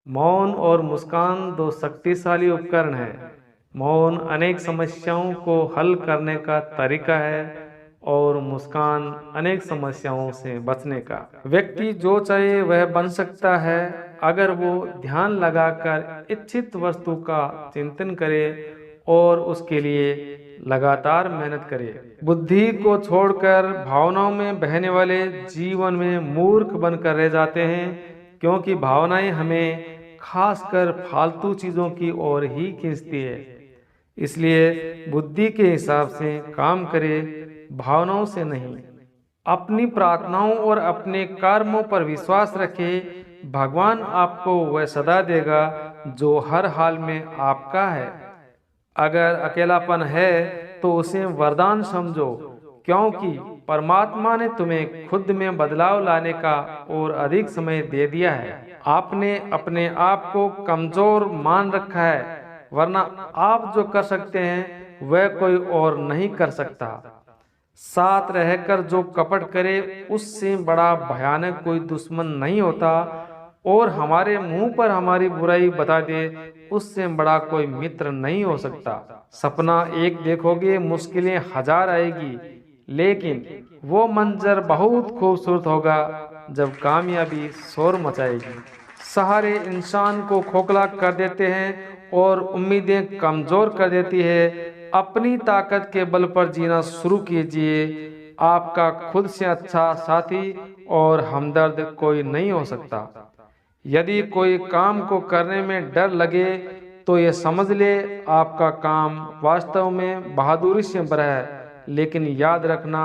मौन और मुस्कान दो शक्तिशाली उपकरण हैं। मौन अनेक समस्याओं को हल करने का तरीका है और मुस्कान अनेक समस्याओं से बचने का। व्यक्ति जो चाहे वह बन सकता है अगर वो ध्यान लगाकर इच्छित वस्तु का चिंतन करे और उसके लिए लगातार मेहनत करे। बुद्धि को छोड़कर भावनाओं में बहने वाले जीवन में मूर्ख बनकर रह जाते हैं, क्योंकि भावनाएं हमें खासकर फालतू चीजों की ओर ही खींचती है। इसलिए बुद्धि के हिसाब से काम करे, भावनाओं से नहीं। अपनी प्रार्थनाओं और अपने कर्मों पर विश्वास रखे। भगवान आपको वह सदा देगा जो हर हाल में आपका है। अगर अकेलापन है तो उसे वरदान समझो, क्योंकि परमात्मा ने तुम्हें खुद में बदलाव लाने का और अधिक समय दे दिया है। आपने अपने आप को कमजोर मान रखा है, वरना आप जो कर सकते हैं वह कोई और नहीं कर सकता। साथ रहकर जो कपट करे उससे बड़ा भयानक कोई दुश्मन नहीं होता, और हमारे मुंह पर हमारी बुराई बता दे उससे बड़ा कोई मित्र नहीं हो सकता। सपना एक देखोगे, मुश्किलें हजार आएगी, लेकिन वो मंजर बहुत खूबसूरत होगा जब कामयाबी शोर मचाएगी। सहारे इंसान को खोखला कर देते हैं और उम्मीदें कमजोर कर देती है। अपनी ताकत के बल पर जीना शुरू कीजिए। आपका खुद से अच्छा साथी और हमदर्द कोई नहीं हो सकता। यदि कोई काम को करने में डर लगे तो ये समझ ले आपका काम वास्तव में बहादुरी से भरा है। लेकिन याद रखना,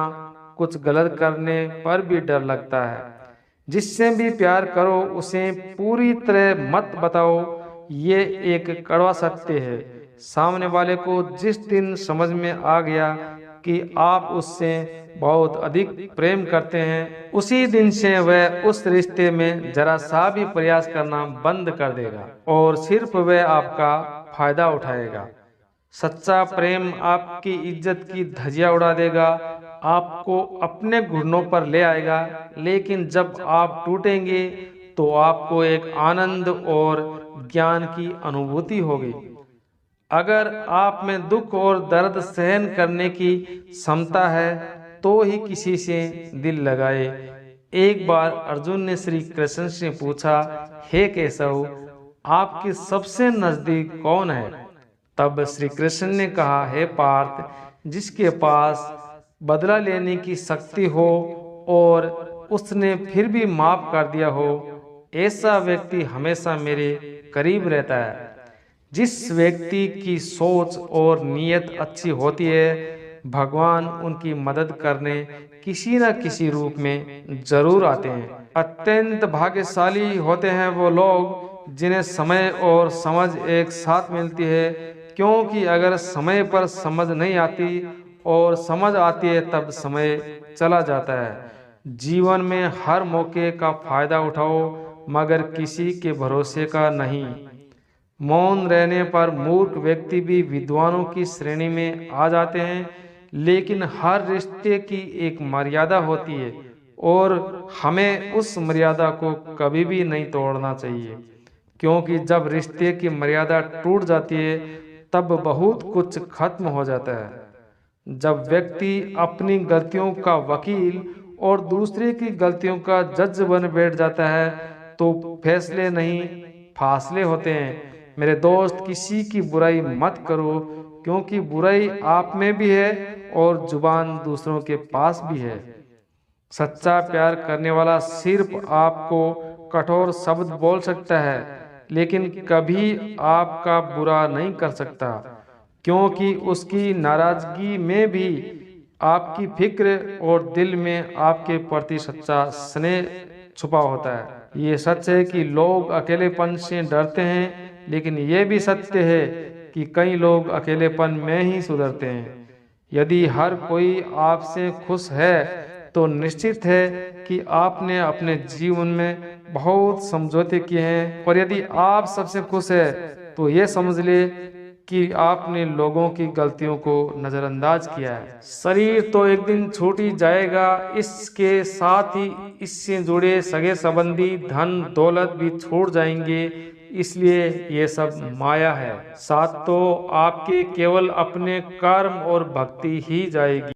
कुछ गलत करने पर भी डर लगता है। जिससे भी प्यार करो उसे पूरी तरह मत बताओ, ये एक कड़वा सत्य है। सामने वाले को जिस दिन समझ में आ गया कि आप उससे बहुत अधिक प्रेम करते हैं, उसी दिन से वह उस रिश्ते में जरा सा भी प्रयास करना बंद कर देगा और सिर्फ वह आपका फायदा उठाएगा। सच्चा प्रेम आपकी इज्जत की धज्जियां उड़ा देगा, आपको अपने घुटनों पर ले आएगा। लेकिन जब आप टूटेंगे तो आपको एक आनंद और ज्ञान की अनुभूति होगी। अगर आप में दुख और दर्द सहन करने की क्षमता है तो ही किसी से दिल लगाए। एक बार अर्जुन ने श्री कृष्ण से पूछा, हे केशव, आपके सबसे नजदीक कौन है? तब श्री कृष्ण ने कहा, हे पार्थ, जिसके पास बदला लेने की शक्ति हो और उसने फिर भी माफ कर दिया हो, ऐसा व्यक्ति हमेशा मेरे करीब रहता है। जिस व्यक्ति की सोच और नीयत अच्छी होती है, भगवान उनकी मदद करने किसी न किसी रूप में जरूर आते हैं। अत्यंत भाग्यशाली होते हैं वो लोग जिन्हें समय और समझ एक साथ मिलती है, क्योंकि अगर समय पर समझ नहीं आती और समझ आती है तब समय चला जाता है। जीवन में हर मौके का फायदा उठाओ, मगर किसी के भरोसे का नहीं। मौन रहने पर मूर्ख व्यक्ति भी विद्वानों की श्रेणी में आ जाते हैं, लेकिन हर रिश्ते की एक मर्यादा होती है और हमें उस मर्यादा को कभी भी नहीं तोड़ना चाहिए, क्योंकि जब रिश्ते की मर्यादा टूट जाती है तब बहुत कुछ खत्म हो जाता है। जब व्यक्ति अपनी गलतियों का वकील और दूसरे की गलतियों का जज बन बैठ जाता है तो फैसले नहीं, फासले होते हैं। मेरे दोस्त, किसी की बुराई मत करो, क्योंकि बुराई आप में भी है और जुबान दूसरों के पास भी है। सच्चा प्यार करने वाला सिर्फ आपको कठोर शब्द बोल सकता है, लेकिन कभी आपका बुरा नहीं कर सकता, क्योंकि उसकी नाराजगी में भी आपकी फिक्र और दिल में आपके प्रति सच्चा स्नेह छुपा होता है। ये सच है कि लोग अकेलेपन से डरते हैं, लेकिन ये भी सत्य है कि कई लोग अकेलेपन में ही सुधरते हैं। यदि हर कोई आपसे खुश है तो निश्चित है कि आपने अपने जीवन में बहुत समझौते किए हैं, और यदि आप सबसे खुश है तो ये समझ ले कि आपने लोगों की गलतियों को नजरअंदाज किया है। शरीर तो एक दिन छूट ही जाएगा, इसके साथ ही इससे जुड़े सगे संबंधी, धन दौलत भी छूट जाएंगे। इसलिए ये सब माया है। साथ तो आपकी केवल अपने कर्म और भक्ति ही जाएगी।